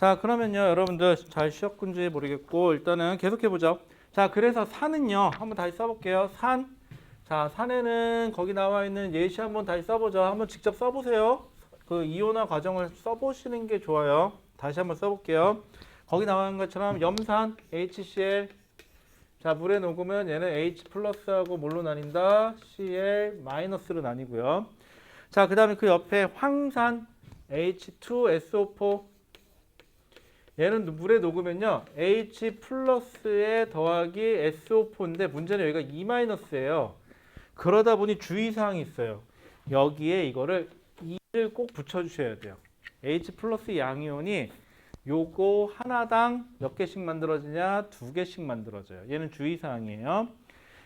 자, 그러면요, 여러분들 잘 쉬었군지 모르겠고 일단은 계속해 보죠. 자, 그래서 산은요, 한번 다시 써볼게요. 산. 자, 산에는 거기 나와 있는 예시 한번 다시 써보죠. 한번 직접 써보세요. 그 이온화 과정을 써보시는 게 좋아요. 다시 한번 써볼게요. 거기 나와 있는 것처럼 염산 HCl. 자, 물에 녹으면 얘는 H 플러스하고 뭘로 나뉜다? Cl 마이너스로 나뉘고요. 자, 그 다음에 그 옆에 황산 H2SO4. 얘는 물에 녹으면요 H 플러스에 더하기 SO4인데 문제는 여기가 E 마이너스예요. 그러다 보니 주의사항이 있어요. 여기에 이거를 E를 꼭 붙여주셔야 돼요. H 플러스 양이온이 요거 하나당 몇 개씩 만들어지냐? 두 개씩 만들어져요. 얘는 주의사항이에요.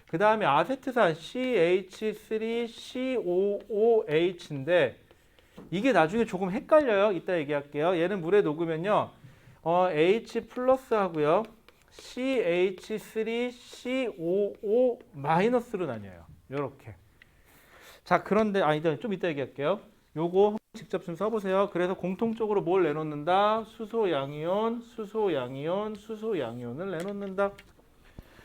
그 다음에 아세트산 CH3COOH인데 이게 나중에 조금 헷갈려요. 이따 얘기할게요. 얘는 물에 녹으면요 H 플러스 하고요. CH3COO 마이너스로 나뉘어요. 요렇게. 자, 그런데 좀 이따 얘기할게요. 요거 직접 좀 써보세요. 그래서 공통적으로 뭘 내놓는다? 수소 양이온, 수소 양이온, 수소 양이온을 내놓는다.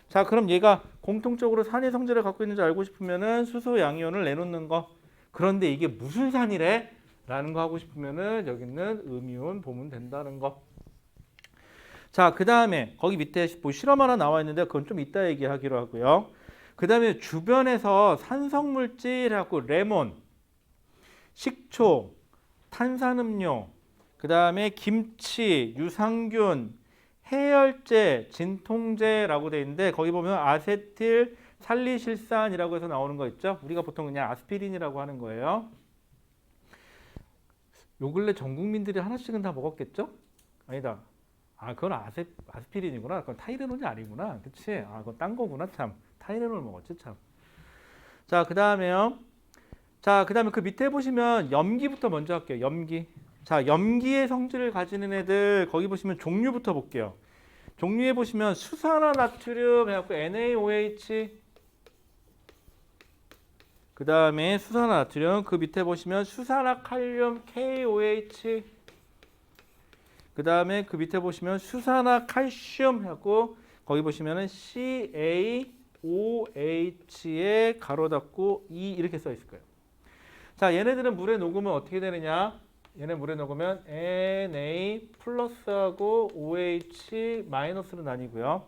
자, 그럼 얘가 공통적으로 산의 성질을 갖고 있는지 알고 싶으면은 수소 양이온을 내놓는 거. 그런데 이게 무슨 산이래? 라는 거 하고 싶으면은 여기 있는 음이온 보면 된다는 거. 자, 그 다음에 거기 밑에 뭐 실험 하나 나와 있는데 그건 좀 이따 얘기하기로 하고요. 그 다음에 주변에서 산성물질 해갖고 레몬, 식초, 탄산음료, 그 다음에 김치, 유산균, 해열제, 진통제라고 돼 있는데 거기 보면 아세틸 살리실산이라고 해서 나오는 거 있죠. 우리가 보통 그냥 아스피린이라고 하는 거예요. 요 근래 전 국민들이 하나씩은 다 먹었겠죠? 아니다. 그건 아스피린이구나. 그건 타이레놀이 아니구나. 그치? 그건 딴 거구나. 참. 타이레놀 먹었지, 참. 자, 그 다음에요. 자, 그 다음에 그 밑에 보시면 염기부터 먼저 할게요. 염기. 자, 염기의 성질을 가지는 애들, 거기 보시면 종류부터 볼게요. 종류에 보시면 수산화나트륨 해갖고 NaOH. 그 다음에 수산화나트륨. 그 밑에 보시면 수산화칼륨 KOH. 그 다음에 그 밑에 보시면 수산화칼슘 해갖고 거기 보시면은 CaOH에 가로 닫고 E 이렇게 써 있을 거예요. 자, 얘네들은 물에 녹으면 어떻게 되느냐? 얘네 물에 녹으면 Na 플러스하고 OH 마이너스로 나뉘고요.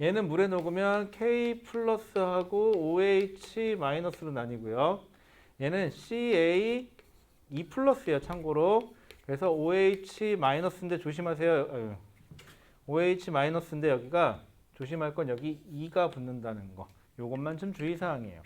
얘는 물에 녹으면 K 플러스하고 OH 마이너스로 나뉘고요. 얘는 Ca E 플러스예요, 참고로. 그래서 OH 마이너스인데 조심하세요. OH 마이너스인데 여기가 조심할 건 여기 E가 붙는다는 거. 요것만 좀 주의사항이에요.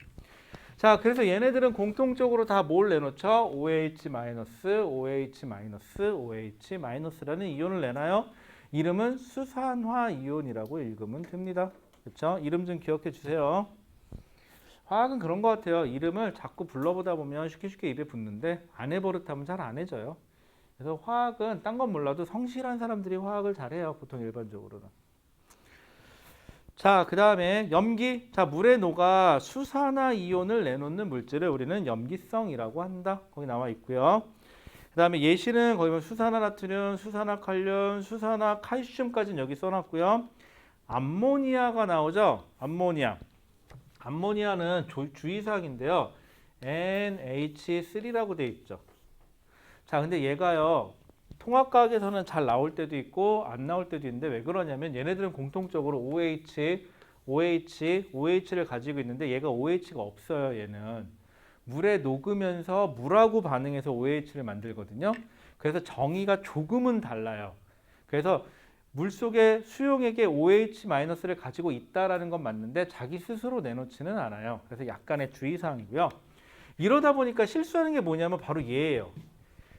자, 그래서 얘네들은 공통적으로 다 뭘 내놓죠? OH 마이너스, OH 마이너스, OH 마이너스라는 이온을 내놔요. 이름은 수산화 이온이라고 읽으면 됩니다. 그렇죠? 이름 좀 기억해 주세요. 화학은 그런 것 같아요. 이름을 자꾸 불러보다 보면 쉽게 입에 붙는데 안 해버릇하면 잘 안 해져요. 그래서 화학은 딴 건 몰라도 성실한 사람들이 화학을 잘해요. 보통 일반적으로는. 자, 그 다음에 염기. 자, 물에 녹아 수산화 이온을 내놓는 물질을 우리는 염기성이라고 한다. 거기 나와 있고요. 그 다음에 예시는 거기 보면 수산화나트륨, 수산화칼륨, 수산화칼슘까지는 여기 써놨고요. 암모니아가 나오죠. 암모니아. 암모니아는 주의사항인데요. NH3라고 돼 있죠. 자, 근데 얘가요. 통합과학에서는 잘 나올 때도 있고 안 나올 때도 있는데 왜 그러냐면 얘네들은 공통적으로 OH를 가지고 있는데 얘가 OH가 없어요. 얘는 물에 녹으면서 물하고 반응해서 OH를 만들거든요. 그래서 정의가 조금은 달라요. 그래서 물속의 수용액에 OH-를 가지고 있다라는 건 맞는데 자기 스스로 내놓지는 않아요. 그래서 약간의 주의사항이고요. 이러다 보니까 실수하는 게 뭐냐면 바로 얘예요.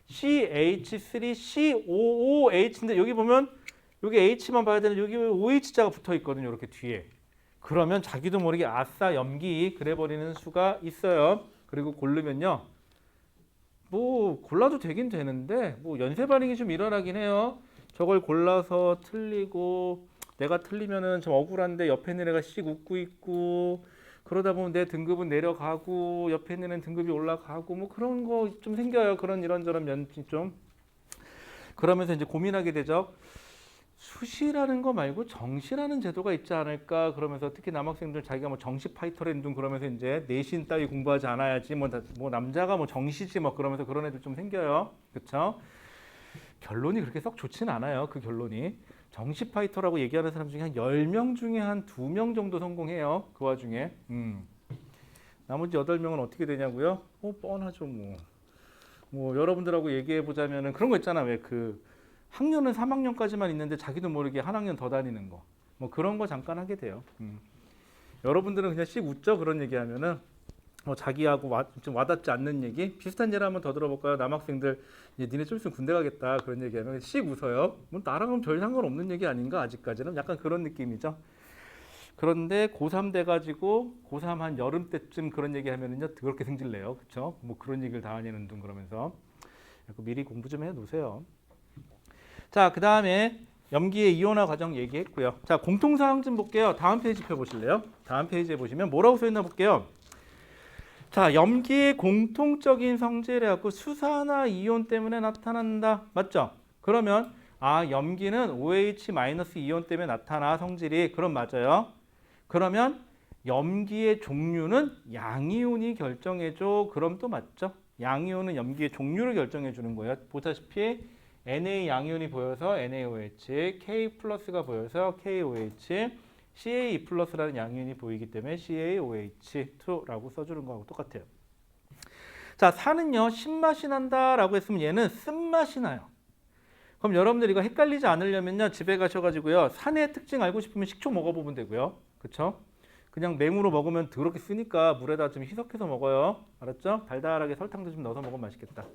CH3COOH인데 여기 보면 여기 H만 봐야 되는데 여기 OH자가 붙어 있거든요. 이렇게 뒤에. 그러면 자기도 모르게 아싸 염기 그래 버리는 수가 있어요. 그리고 고르면요. 뭐 골라도 되긴 되는데 뭐 연쇄 반응이 좀 일어나긴 해요. 저걸 골라서 틀리고 내가 틀리면은 좀 억울한데 옆에 있는 애가 씩 웃고 있고 그러다 보면 내 등급은 내려가고 옆에 있는 애는 등급이 올라가고 뭐 그런 거 좀 생겨요. 그런 이런저런 면이 좀. 그러면서 이제 고민하게 되죠. 수시라는 거 말고 정시라는 제도가 있지 않을까 그러면서 특히 남학생들 자기가 뭐 정시 파이터랜 둥 그러면서 이제 내신 따위 공부하지 않아야지 뭐 남자가 뭐 정시지 뭐 그러면서 그런 애들 좀 생겨요. 그렇죠? 결론이 그렇게 썩 좋지는 않아요. 그 결론이. 정시 파이터라고 얘기하는 사람 중에 한 10명 중에 한 2명 정도 성공해요. 그 와중에. 나머지 8명은 어떻게 되냐고요? 뻔하죠 뭐. 뭐 여러분들하고 얘기해 보자면은 그런 거 있잖아. 왜 그 학년은 3학년까지만 있는데 자기도 모르게 한 학년 더 다니는 거. 뭐 그런 거 잠깐 하게 돼요. 여러분들은 그냥 씩 웃죠. 그런 얘기하면은 자기하고 좀 와닿지 않는 얘기. 비슷한 예를 한번 더 들어볼까요? 남학생들 니네 좀 있으면 군대 가겠다 그런 얘기하면 씩 웃어요. 뭐 나랑은 별 상관없는 얘기 아닌가 아직까지는 약간 그런 느낌이죠. 그런데 고3 돼가지고 고3 한 여름 때쯤 그런 얘기하면은요 그렇게 승질내요. 그렇죠? 뭐 그런 얘기를 다 하냐는 둥 그러면서 미리 공부 좀 해놓으세요. 자, 그 다음에 염기의 이온화 과정 얘기했고요. 자, 공통사항 좀 볼게요. 다음 페이지 펴보실래요? 다음 페이지에 보시면 뭐라고 써있나 볼게요. 자, 염기의 공통적인 성질 해갖고 수산화 이온 때문에 나타난다. 맞죠? 그러면 염기는 OH- 이온 때문에 나타나 성질이. 그럼 맞아요. 그러면 염기의 종류는 양이온이 결정해줘. 그럼 또 맞죠? 양이온은 염기의 종류를 결정해 주는 거예요. 보다시피 Na 양이온이 보여서 NaOH, K 플러스가 보여서 KOH, CaE 플러스라는 양이온이 보이기 때문에 CaOH2라고 써주는 거하고 똑같아요. 자, 산은요 신맛이 난다라고 했으면 얘는 쓴맛이 나요. 그럼 여러분들 이거 헷갈리지 않으려면요 집에 가셔가지고요 산의 특징 알고 싶으면 식초 먹어보면 되고요. 그쵸? 그냥 맹으로 먹으면 더럽게 쓰니까 물에다 좀 희석해서 먹어요. 알았죠? 달달하게 설탕도 좀 넣어서 먹으면 맛있겠다.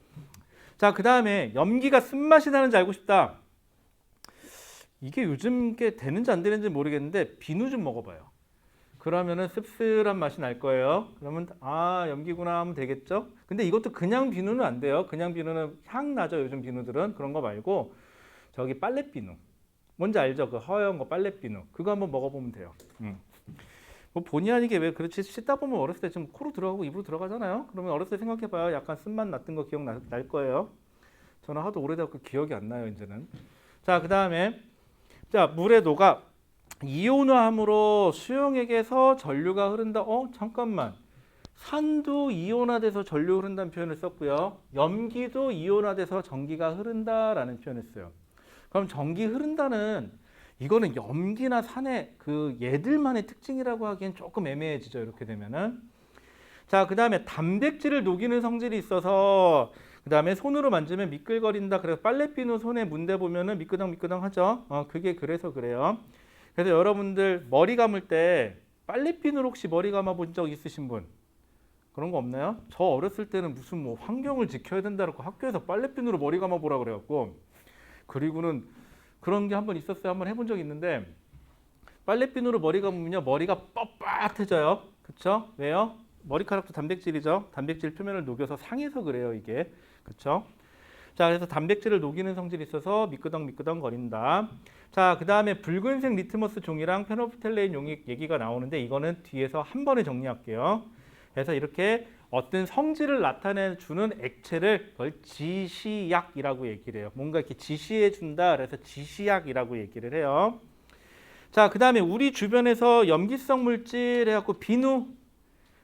자, 그 다음에 염기가 쓴맛이 나는지 알고 싶다. 이게 요즘 게 되는지 안 되는지 모르겠는데 비누 좀 먹어봐요. 그러면은 씁쓸한 맛이 날 거예요. 그러면 염기구나 하면 되겠죠? 근데 이것도 그냥 비누는 안 돼요. 그냥 비누는 향 나죠. 요즘 비누들은. 그런 거 말고 저기 빨래 비누. 뭔지 알죠? 그 허연 거 빨래 비누. 그거 한번 먹어보면 돼요. 뭐 본의 아니게 왜 그렇지 씻다 보면 어렸을 때 좀 코로 들어가고 입으로 들어가잖아요. 그러면 어렸을 때 생각해봐요. 약간 쓴맛 났던 거 기억날 거예요. 저는 하도 오래돼서 기억이 안 나요 이제는. 자, 그 다음에 자 물에 녹아 이온화함으로 수용액에서 전류가 흐른다. 잠깐만. 산도 이온화돼서 전류 흐른다는 표현을 썼고요. 염기도 이온화돼서 전기가 흐른다라는 표현을 했어요. 그럼 전기 흐른다는 이거는 염기나 산의 그 얘들만의 특징이라고 하기엔 조금 애매해지죠. 이렇게 되면은. 자, 그 다음에 단백질을 녹이는 성질이 있어서 그 다음에 손으로 만지면 미끌거린다. 그래서 빨래비누 손에 문대 보면은 미끄덩미끄덩 하죠. 그게 그래서 그래요. 그래서 여러분들 머리 감을 때 빨래비누로 혹시 머리 감아 본 적 있으신 분? 그런 거 없나요? 저 어렸을 때는 무슨 뭐 환경을 지켜야 된다고 학교에서 빨래비누로 머리 감아 보라 그래갖고 그리고는 그런 게 한번 있었어요. 한번 해본 적 있는데 빨래비누로 머리 감으면요 머리가 뻣뻣해져요. 그렇죠? 왜요? 머리카락도 단백질이죠. 단백질 표면을 녹여서 상해서 그래요 이게. 그렇죠? 자, 그래서 단백질을 녹이는 성질이 있어서 미끄덩미끄덩 거린다. 자, 그 다음에 붉은색 리트머스 종이랑 페노프텔레인 용이 얘기가 나오는데 이거는 뒤에서 한 번에 정리할게요. 그래서 이렇게 어떤 성질을 나타내주는 액체를 그걸 지시약이라고 얘기를 해요. 뭔가 이렇게 지시해 준다. 그래서 지시약이라고 얘기를 해요. 자, 그 다음에 우리 주변에서 염기성 물질 해갖고 비누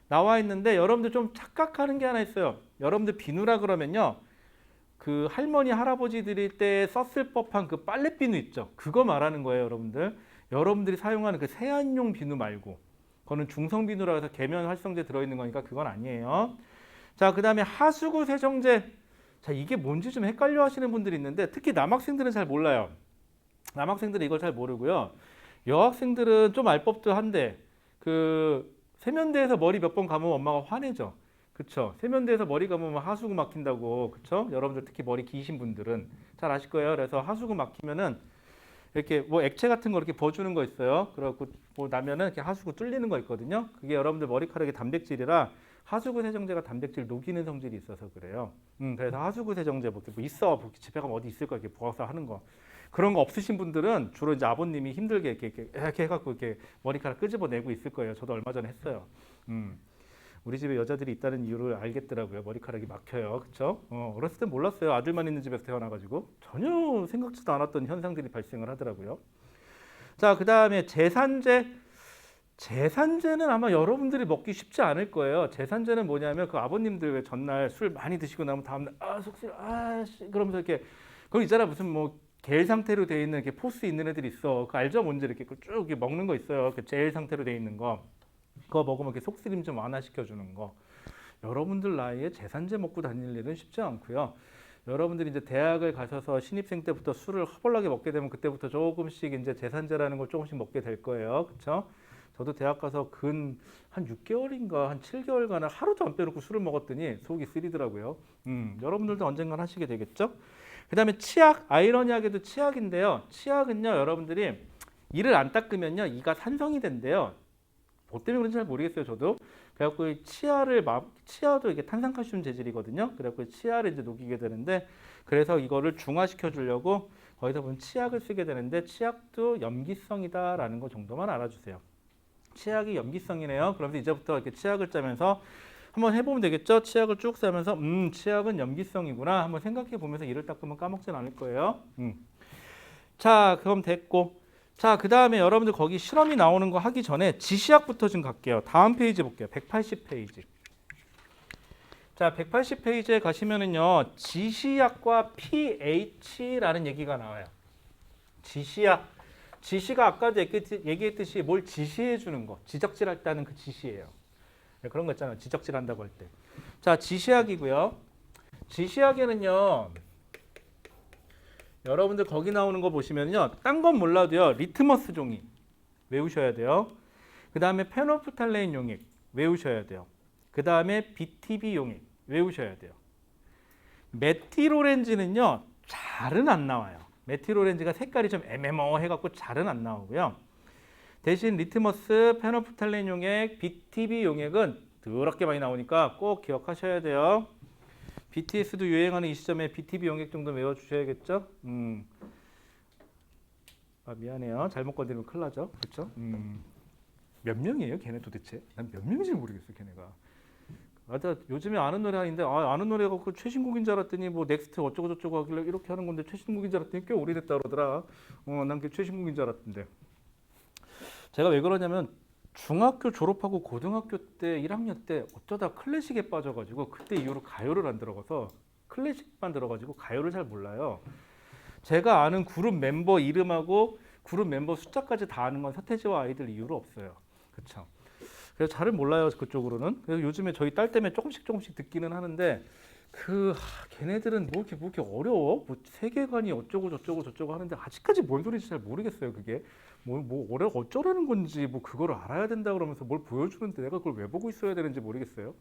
나와 있는데 여러분들 좀 착각하는 게 하나 있어요. 여러분들 비누라 그러면요. 그 할머니 할아버지들일 때 썼을 법한 그 빨래 비누 있죠. 그거 말하는 거예요, 여러분들. 여러분들이 사용하는 그 세안용 비누 말고. 그거는 중성 비누라 해서 계면 활성제 들어있는 거니까 그건 아니에요. 자, 그 다음에 하수구 세정제. 자, 이게 뭔지 좀 헷갈려 하시는 분들이 있는데 특히 남학생들은 잘 몰라요. 남학생들은 이걸 잘 모르고요. 여학생들은 좀 알 법도 한데 그 세면대에서 머리 몇 번 감으면 엄마가 화내죠. 그렇죠? 세면대에서 머리 감으면 하수구 막힌다고. 그렇죠? 여러분들 특히 머리 기신 분들은 잘 아실 거예요. 그래서 하수구 막히면은 이렇게 뭐 액체 같은 거 이렇게 버주는 거 있어요. 그래갖고 뭐 나면은 이렇게 하수구 뚫리는 거 있거든요. 그게 여러분들 머리카락이 단백질이라 하수구 세정제가 단백질 녹이는 성질이 있어서 그래요. 그래서 하수구 세정제 뭐 있어. 집에 가면 어디 있을 거야. 이렇게 부어서 하는 거. 그런 거 없으신 분들은 주로 이제 아버님이 힘들게 이렇게 해갖고 이렇게 머리카락 끄집어내고 있을 거예요. 저도 얼마 전에 했어요. 우리 집에 여자들이 있다는 이유를 알겠더라고요. 머리카락이 막혀요. 그렇죠? 어렸을 땐 몰랐어요. 아들만 있는 집에서 태어나가지고 전혀 생각지도 않았던 현상들이 발생을 하더라고요. 자, 그 다음에 제산제. 제산제는 아마 여러분들이 먹기 쉽지 않을 거예요. 제산제는 뭐냐면 그 아버님들 왜 전날 술 많이 드시고 나면 다음날 속쓰려 그러면서 이렇게 거기 있잖아 무슨 뭐 겔 상태로 돼 있는 이렇게 포스 있는 애들 있어. 그 알죠? 뭔지 이렇게 쭉 이렇게 먹는 거 있어요. 그 젤 상태로 돼 있는 거. 그거 먹으면 이렇게 속쓰림 좀 완화시켜 주는 거. 여러분들 나이에 제산제 먹고 다닐 일은 쉽지 않고요. 여러분들이 이제 대학을 가셔서 신입생 때부터 술을 허벌나게 먹게 되면 그때부터 조금씩 이제 제산제라는 걸 조금씩 먹게 될 거예요. 그렇죠? 저도 대학 가서 근 한 6개월인가 한 7개월간 하루도 안 빼놓고 술을 먹었더니 속이 쓰리더라고요. 여러분들도 언젠간 하시게 되겠죠? 그 다음에 치약, 아이러니하게도 치약인데요. 치약은요, 여러분들이 이를 안 닦으면요, 이가 산성이 된대요. 뭐 때문에 그런지 잘 모르겠어요, 저도. 그래갖고 이 치아도 이게 탄산칼슘 재질이거든요. 그래갖고 치아를 이제 녹이게 되는데, 그래서 이거를 중화시켜 주려고 거기서 보면 치약을 쓰게 되는데, 치약도 염기성이다라는 거 정도만 알아주세요. 치약이 염기성이네요. 그러면서 이제부터 이렇게 치약을 짜면서 한번 해보면 되겠죠? 치약을 쭉 짜면서 치약은 염기성이구나 한번 생각해 보면서 이를 닦으면 까먹진 않을 거예요. 자, 그럼 됐고. 자, 그 다음에 여러분들 거기 실험이 나오는 거 하기 전에 지시약부터 좀 갈게요. 다음 페이지 볼게요. 180페이지. 자, 180페이지에 가시면은요, 지시약과 pH라는 얘기가 나와요. 지시약. 지시가 아까도 얘기했듯이 뭘 지시해 주는 거, 지적질할 때 하는 그 지시예요. 그런 거 있잖아요. 지적질한다고 할 때. 자, 지시약이고요. 지시약에는요, 여러분들 거기 나오는 거 보시면요, 딴 건 몰라도요, 리트머스 종이 외우셔야 돼요. 그 다음에 페노프탈레인 용액 외우셔야 돼요. 그 다음에 BTB 용액 외우셔야 돼요. 메틸오렌지는요, 잘은 안 나와요. 메틸오렌지가 색깔이 좀 애매모호해갖고 잘은 안 나오고요. 대신 리트머스, 페노프탈레인 용액, BTB 용액은 더럽게 많이 나오니까 꼭 기억하셔야 돼요. BTS도 유행하는 이 시점에 BTB 용액 정도 외워주셔야겠죠. 아, 미안해요. 잘못 건드리면 큰일 나죠. 그렇죠? 몇 명이에요, 걔네 도대체? 난 몇 명인지 모르겠어, 걔네가. 나 요즘에 아는 노래 하는데 아는 노래가 그 최신곡인 줄 알았더니 뭐 넥스트 어쩌고 저쩌고 하길래 이렇게 하는 건데 최신곡인 줄 알았더니 꽤 오래됐다 그러더라. 난 그게 최신곡인 줄 알았던데. 제가 왜 그러냐면 중학교 졸업하고 고등학교 때 1학년 때 어쩌다 클래식에 빠져가지고 그때 이후로 가요를 안 들어가서 클래식만 들어가지고 가요를 잘 몰라요. 제가 아는 그룹 멤버 이름하고 그룹 멤버 숫자까지 다 아는 건 서태지와 아이들 이후로 없어요. 그렇죠? 그래서 잘은 몰라요 그쪽으로는. 그래서 요즘에 저희 딸 때문에 조금씩 듣기는 하는데 걔네들은 뭐 이렇게 어려워? 뭐 세계관이 어쩌고 저쩌고 하는데 아직까지 뭔 소리인지 잘 모르겠어요. 그게 어쩌라는 건지 뭐 그거를 알아야 된다 그러면서 뭘 보여주는데 내가 그걸 왜 보고 있어야 되는지 모르겠어요.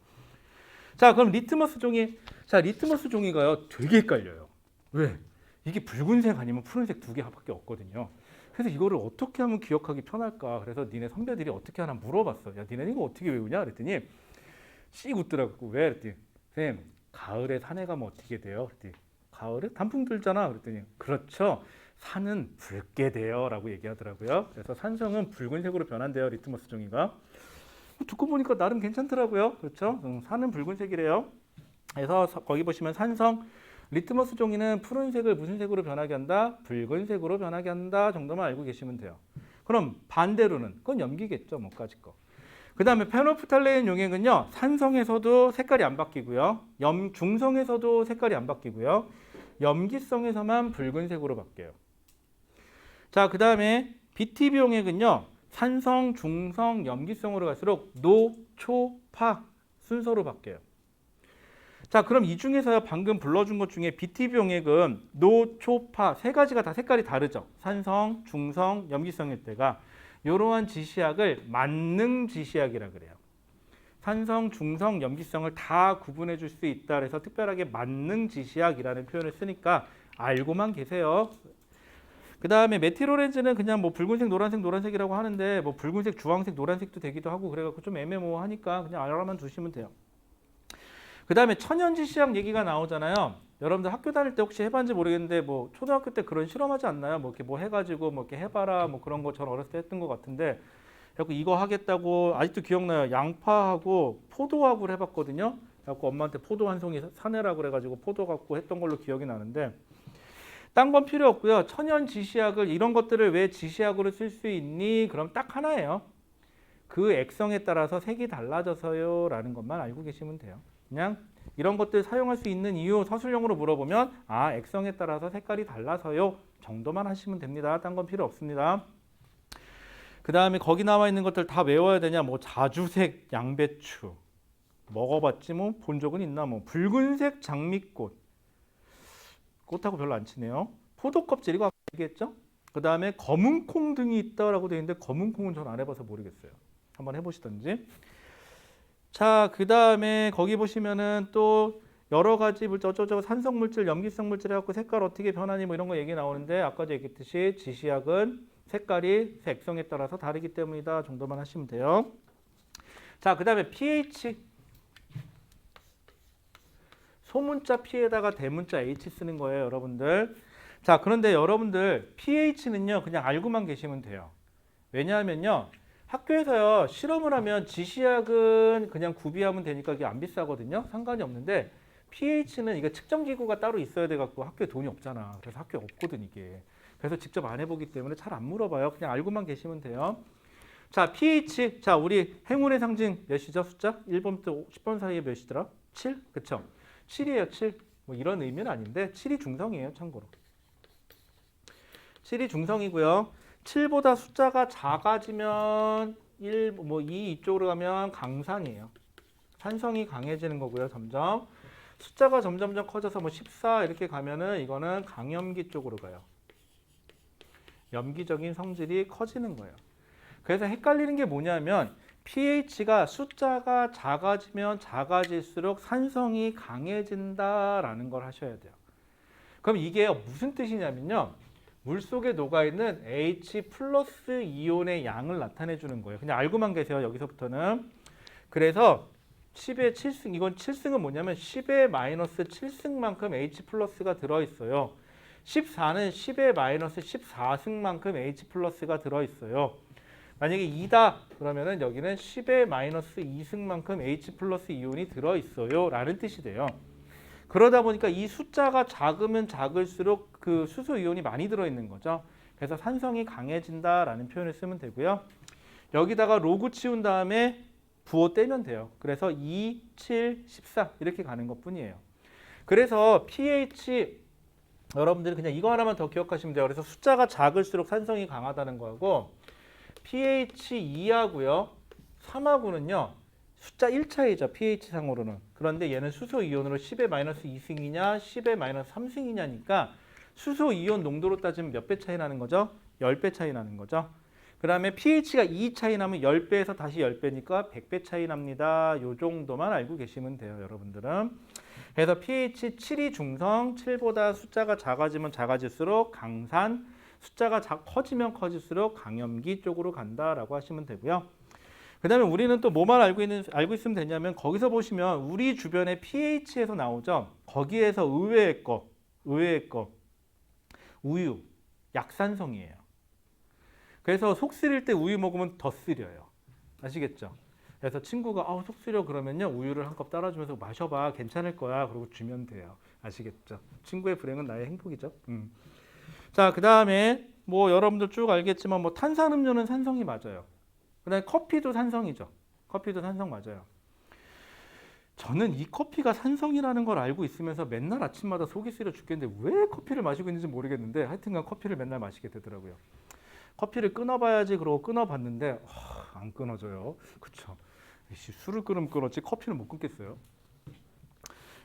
자, 그럼 리트머스 종이. 자, 리트머스 종이가요 되게 헷갈려요. 왜? 이게 붉은색 아니면 푸른색 두 개밖에 없거든요. 그래서 이거를 어떻게 하면 기억하기 편할까? 그래서 니네 선배들이 어떻게 하나 물어봤어. 야, 니네 이거 어떻게 외우냐? 그랬더니 씩 웃더라고. 왜? 그랬더니 쌤, 가을에 산에 가면 어떻게 돼요? 그랬더니 가을에 단풍 들잖아. 그랬더니 그렇죠. 산은 붉게 돼요. 라고 얘기하더라고요. 그래서 산성은 붉은색으로 변한대요. 리트머스 종이가. 듣고 보니까 나름 괜찮더라고요. 그렇죠? 산은 붉은색이래요. 그래서 거기 보시면 산성, 리트머스 종이는 푸른색을 무슨 색으로 변하게 한다? 붉은색으로 변하게 한다 정도만 알고 계시면 돼요. 그럼 반대로는 그건 염기겠죠. 뭐까지 거. 그 다음에 페노프탈레인 용액은요. 산성에서도 색깔이 안 바뀌고요. 중성에서도 색깔이 안 바뀌고요. 염기성에서만 붉은색으로 바뀌어요. 자, 그 다음에 BTB 용액은요. 산성, 중성, 염기성으로 갈수록 노, 초, 파 순서로 바뀌어요. 자, 그럼 이 중에서요 방금 불러준 것 중에 BTB 용액은 노, 초, 파 세 가지가 다 색깔이 다르죠. 산성, 중성, 염기성일 때가 이러한 지시약을 만능 지시약이라 그래요. 산성, 중성, 염기성을 다 구분해 줄 수 있다 그래서 특별하게 만능 지시약이라는 표현을 쓰니까 알고만 계세요. 그 다음에 메틸오렌지는 그냥 뭐 붉은색, 노란색이라고 하는데 뭐 붉은색, 주황색, 노란색도 되기도 하고 그래갖고 좀 애매모호하니까 그냥 알아만 두시면 돼요. 그 다음에 천연지시약 얘기가 나오잖아요. 여러분들 학교 다닐 때 혹시 해봤는지 모르겠는데 뭐 초등학교 때 그런 실험하지 않나요? 뭐 이렇게 뭐 해가지고 뭐 이렇게 해봐라 뭐 그런 거 전 어렸을 때 했던 것 같은데 그래서 이거 하겠다고 아직도 기억나요. 양파하고 포도하고를 해봤거든요. 그래서 엄마한테 포도 한 송이 사내라고 그래가지고 포도 갖고 했던 걸로 기억이 나는데 딴 건 필요 없고요. 천연 지시약을 이런 것들을 왜 지시약으로 쓸 수 있니? 그럼 딱 하나예요. 그 액성에 따라서 색이 달라져서요 라는 것만 알고 계시면 돼요. 그냥 이런 것들 사용할 수 있는 이유 서술형으로 물어보면 아 액성에 따라서 색깔이 달라서요 정도만 하시면 됩니다. 딴 건 필요 없습니다. 그 다음에 거기 나와 있는 것들 다 외워야 되냐? 뭐 자주색 양배추 먹어봤지 뭐 본 적은 있나? 뭐 붉은색 장미꽃 꽃하고 별로 안 치네요. 포도 껍질 이거 아까 얘기했죠? 그 다음에 검은 콩 등이 있다라고 되어 있는데 검은 콩은 전 안 해봐서 모르겠어요. 한번 해보시던지. 자, 그 다음에 거기 보시면은 또 여러 가지 물질 어쩌고 산성 물질, 염기성 물질 해갖고 색깔 어떻게 변하니 뭐 이런 거 얘기 나오는데 아까도 얘기했듯이 지시약은 색깔이 색성에 따라서 다르기 때문이다 정도만 하시면 돼요. 자, 그 다음에 pH. 소문자 P에다가 대문자 H 쓰는 거예요, 여러분들. 자, 그런데 여러분들 pH는요, 그냥 알고만 계시면 돼요. 왜냐하면요, 학교에서요, 실험을 하면 지시약은 그냥 구비하면 되니까 이게 안 비싸거든요. 상관이 없는데 pH는 이게 측정기구가 따로 있어야 돼갖고 학교에 돈이 없잖아. 그래서 학교에 없거든, 이게. 그래서 직접 안 해보기 때문에 잘 안 물어봐요. 그냥 알고만 계시면 돼요. 자, pH. 자, 우리 행운의 상징 몇이죠, 숫자? 1번부터 10번 사이에 몇이더라? 7? 그쵸? 7이에요, 7. 뭐 이런 의미는 아닌데 7이 중성이에요, 참고로. 7이 중성이고요. 7보다 숫자가 작아지면 1, 뭐 2 이쪽으로 가면 강산이에요. 산성이 강해지는 거고요, 점점. 숫자가 점점점 커져서 뭐 14 이렇게 가면은 이거는 강염기 쪽으로 가요. 염기적인 성질이 커지는 거예요. 그래서 헷갈리는 게 뭐냐면 pH가 숫자가 작아지면 작아질수록 산성이 강해진다라는 걸 하셔야 돼요. 그럼 이게 무슨 뜻이냐면요. 물속에 녹아있는 H 플러스 이온의 양을 나타내 주는 거예요. 그냥 알고만 계세요. 여기서부터는. 그래서 10의 7승, 이건 7승은 뭐냐면 10의 마이너스 7승만큼 H 플러스가 들어있어요. 14는 10의 마이너스 14승만큼 H 플러스가 들어있어요. 만약에 2다 그러면은 여기는 10의 마이너스 2승만큼 H 플러스 이온이 들어있어요 라는 뜻이 돼요. 그러다 보니까 이 숫자가 작으면 작을수록 그 수소 이온이 많이 들어있는 거죠. 그래서 산성이 강해진다라는 표현을 쓰면 되고요. 여기다가 로그 치운 다음에 부호 떼면 돼요. 그래서 2, 7, 14 이렇게 가는 것뿐이에요. 그래서 pH 여러분들이 그냥 이거 하나만 더 기억하시면 돼요. 그래서 숫자가 작을수록 산성이 강하다는 거하고 pH 2하고요. 3하고는요. 숫자 1차이죠. pH 상으로는. 그런데 얘는 수소 이온으로 10의 마이너스 2승이냐 10의 마이너스 3승이냐니까 수소 이온 농도로 따지면 몇 배 차이 나는 거죠? 10배 차이 나는 거죠. 그 다음에 pH가 2 차이 나면 10배에서 다시 10배니까 100배 차이 납니다. 요 정도만 알고 계시면 돼요. 여러분들은. 그래서 pH 7이 중성, 7보다 숫자가 작아지면 작아질수록 강산, 숫자가 커지면 커질수록 강염기 쪽으로 간다라고 하시면 되고요. 그 다음에 우리는 또 뭐만 알고 있으면 되냐면 거기서 보시면 우리 주변에 pH에서 나오죠. 거기에서 의외의 거, 우유, 약산성이에요. 그래서 속 쓰릴 때 우유 먹으면 더 쓰려요. 아시겠죠? 그래서 친구가 속 쓰려 그러면요 우유를 한 컵 따라주면서 마셔봐 괜찮을 거야 그러고 주면 돼요. 아시겠죠? 친구의 불행은 나의 행복이죠. 자, 그 다음에 뭐 여러분들 쭉 알겠지만 뭐 탄산음료는 산성이 맞아요. 그다음에 커피도 산성이죠. 커피도 산성 맞아요. 저는 이 커피가 산성이라는 걸 알고 있으면서 맨날 아침마다 속이 쓰려 죽겠는데 왜 커피를 마시고 있는지 모르겠는데 하여튼간 커피를 맨날 마시게 되더라고요. 커피를 끊어봐야지 그러고 끊어봤는데 안 끊어져요. 그쵸? 술을 끊으면 끊었지 커피는 못 끊겠어요.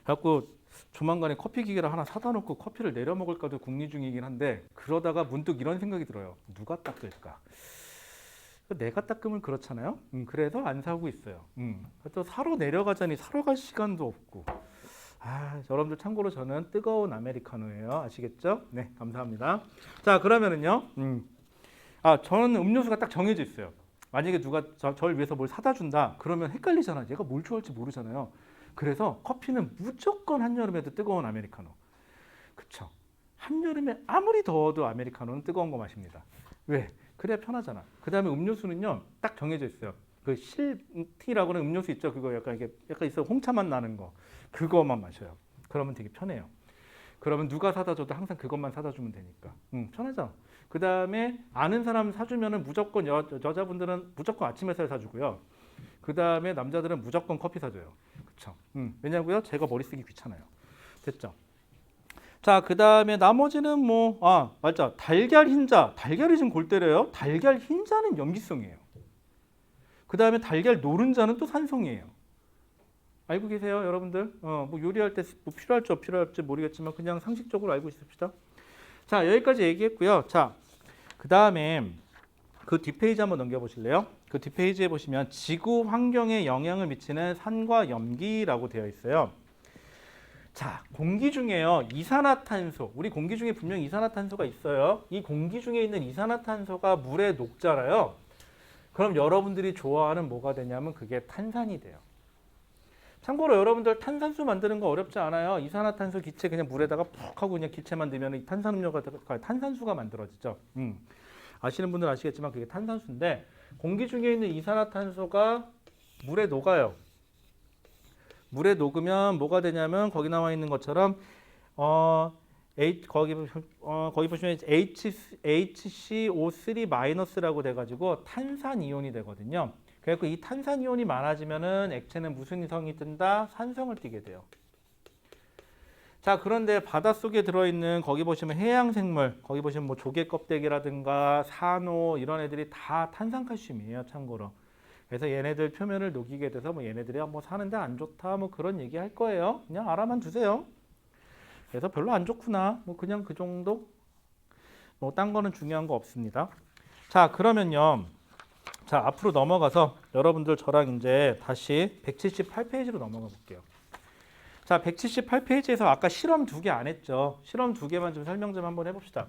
그래갖고 조만간에 커피 기계를 하나 사다 놓고 커피를 내려 먹을까도 궁리 중이긴 한데 그러다가 문득 이런 생각이 들어요. 누가 닦을까? 내가 닦으면 그렇잖아요. 그래서 안 사고 있어요. 또 사러 내려가자니 사러 갈 시간도 없고. 여러분들 참고로 저는 뜨거운 아메리카노예요. 아시겠죠? 네, 감사합니다. 자, 그러면은요. 저는 음료수가 딱 정해져 있어요. 만약에 누가 저를 위해서 뭘 사다 준다 그러면 헷갈리잖아요. 얘가 뭘 좋아할지 모르잖아요. 그래서 커피는 무조건 한여름에도 뜨거운 아메리카노. 그쵸? 한여름에 아무리 더워도 아메리카노는 뜨거운 거 마십니다. 왜? 그래야 편하잖아. 그 다음에 음료수는요, 딱 정해져 있어요. 그 실티라고는 음료수 있죠. 그거 약간 이게 약간 있어 홍차 맛 나는 거. 그거만 마셔요. 그러면 되게 편해요. 그러면 누가 사다 줘도 항상 그것만 사다 주면 되니까. 편하죠. 그 다음에 아는 사람 사주면은 무조건 여자분들은 무조건 아침 햇살 사주고요. 그 다음에 남자들은 무조건 커피 사줘요. 그쵸? 왜냐고요? 제가 머리 쓰기 귀찮아요. 됐죠? 자, 그 다음에 나머지는 뭐, 맞아. 달걀 흰자. 달걀이 지금 골 때려요. 달걀 흰자는 염기성이에요. 그 다음에 달걀 노른자는 또 산성이에요. 알고 계세요, 여러분들? 뭐 요리할 때 뭐 필요할지 없필요할지 모르겠지만 그냥 상식적으로 알고 있읍시다. 자, 여기까지 얘기했고요. 자, 그 다음에 그 뒷페이지 한번 넘겨보실래요? 그 뒷페이지에 보시면 지구 환경에 영향을 미치는 산과 염기라고 되어 있어요. 자, 공기 중에요. 이산화탄소. 우리 공기 중에 분명 이산화탄소가 있어요. 이 공기 중에 있는 이산화탄소가 물에 녹잖아요. 그럼 여러분들이 좋아하는 뭐가 되냐면 그게 탄산이 돼요. 참고로 여러분들 탄산수 만드는 거 어렵지 않아요. 이산화탄소 기체 그냥 물에다가 푹 하고 그냥 기체 만들면 이 탄산음료가 탄산수가 만들어지죠. 아시는 분들은 아시겠지만 그게 탄산수인데 공기 중에 있는 이산화탄소가 물에 녹아요. 물에 녹으면 뭐가 되냐면 거기 나와 있는 것처럼 거기 보시면 HCO3-라고 돼가지고 탄산이온이 되거든요. 그래서 이 탄산이온이 많아지면은 액체는 무슨 성이 뜬다? 산성을 띠게 돼요. 자, 그런데 바닷속에 들어있는 거기 보시면 해양생물, 거기 보시면 뭐 조개 껍데기라든가 산호 이런 애들이 다 탄산칼슘이에요, 참고로. 그래서 얘네들 표면을 녹이게 돼서 뭐 얘네들이 뭐 사는데 안 좋다 뭐 그런 얘기 할 거예요. 그냥 알아만 두세요. 그래서 별로 안 좋구나. 뭐 그냥 그 정도. 뭐 딴 거는 중요한 거 없습니다. 자, 그러면요. 자, 앞으로 넘어가서 여러분들 저랑 이제 다시 178페이지로 넘어가 볼게요. 자, 178페이지에서 아까 실험 2개 안 했죠. 실험 2개만 좀 설명 좀 한번 해봅시다.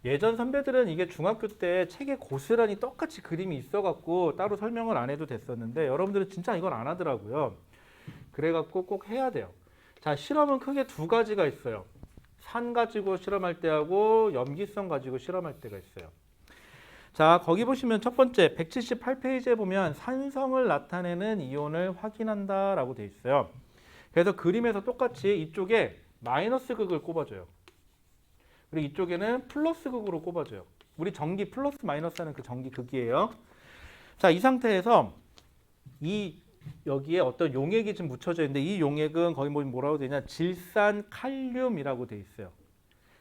예전 선배들은 이게 중학교 때 책에 고스란히 똑같이 그림이 있어갖고 따로 설명을 안 해도 됐었는데 여러분들은 진짜 이걸 안 하더라고요. 그래갖고 꼭 해야 돼요. 자, 실험은 크게 2가지가 있어요. 산 가지고 실험할 때하고 염기성 가지고 실험할 때가 있어요. 자, 거기 보시면 첫 번째 178페이지에 보면 산성을 나타내는 이온을 확인한다 라고 되어 있어요. 그래서 그림에서 똑같이 이쪽에 마이너스 극을 꼽아줘요. 그리고 이쪽에는 플러스 극으로 꼽아줘요. 우리 전기 플러스 마이너스 하는 그 전기 극이에요. 자, 이 상태에서 여기에 어떤 용액이 좀 묻혀져 있는데 이 용액은 거기 뭐라고 되냐? 질산칼륨이라고 되어 있어요.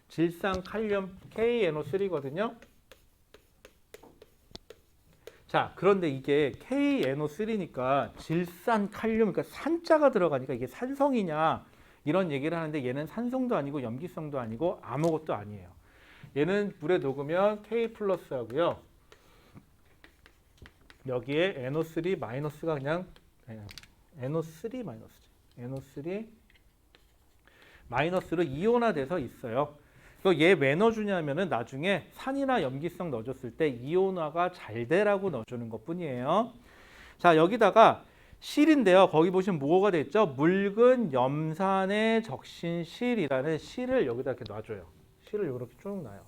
질산칼륨 KNO3거든요. 자, 그런데 이게 KNO3니까 질산칼륨, 그러니까 산자가 들어가니까 이게 산성이냐 이런 얘기를 하는데 얘는 산성도 아니고 염기성도 아니고 아무것도 아니에요. 얘는 물에 녹으면 K 플러스 하고요. 여기에 NO3 마이너스가 그냥 NO3 마이너스지. NO3 마이너스로 이온화돼서 있어요. 얘 왜 넣어주냐면은 나중에 산이나 염기성 넣어줬을 때 이온화가 잘 되라고 넣어주는 것 뿐이에요. 자, 여기다가 실인데요. 거기 보시면 뭐가 돼 있죠? 묽은 염산의 적신실이라는 실을 여기다 이렇게 놔줘요. 실을 이렇게 쭉 놔요.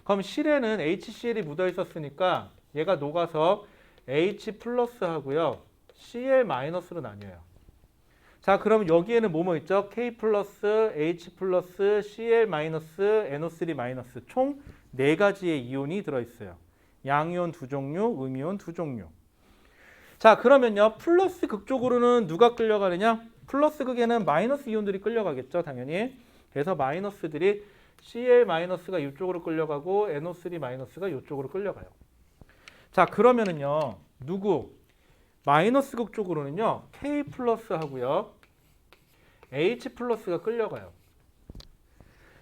그럼 실에는 HCl이 묻어 있었으니까 얘가 녹아서 H 플러스 하고요. Cl 마이너스로 나뉘어요. 자, 그럼 여기에는 뭐뭐 있죠? K 플러스, H 플러스, Cl 마이너스, NO3 마이너스 총 4가지의 이온이 들어있어요. 양이온 2종류, 음이온 2종류. 자, 그러면요. 플러스 극 쪽으로는 누가 끌려가느냐? 플러스 극에는 마이너스 이온들이 끌려가겠죠, 당연히. 그래서 마이너스들이 Cl 마이너스가 이쪽으로 끌려가고 NO3 마이너스가 이쪽으로 끌려가요. 자, 그러면은요. 마이너스 극 쪽으로는요. K 플러스 하고요. H 플러스가 끌려가요.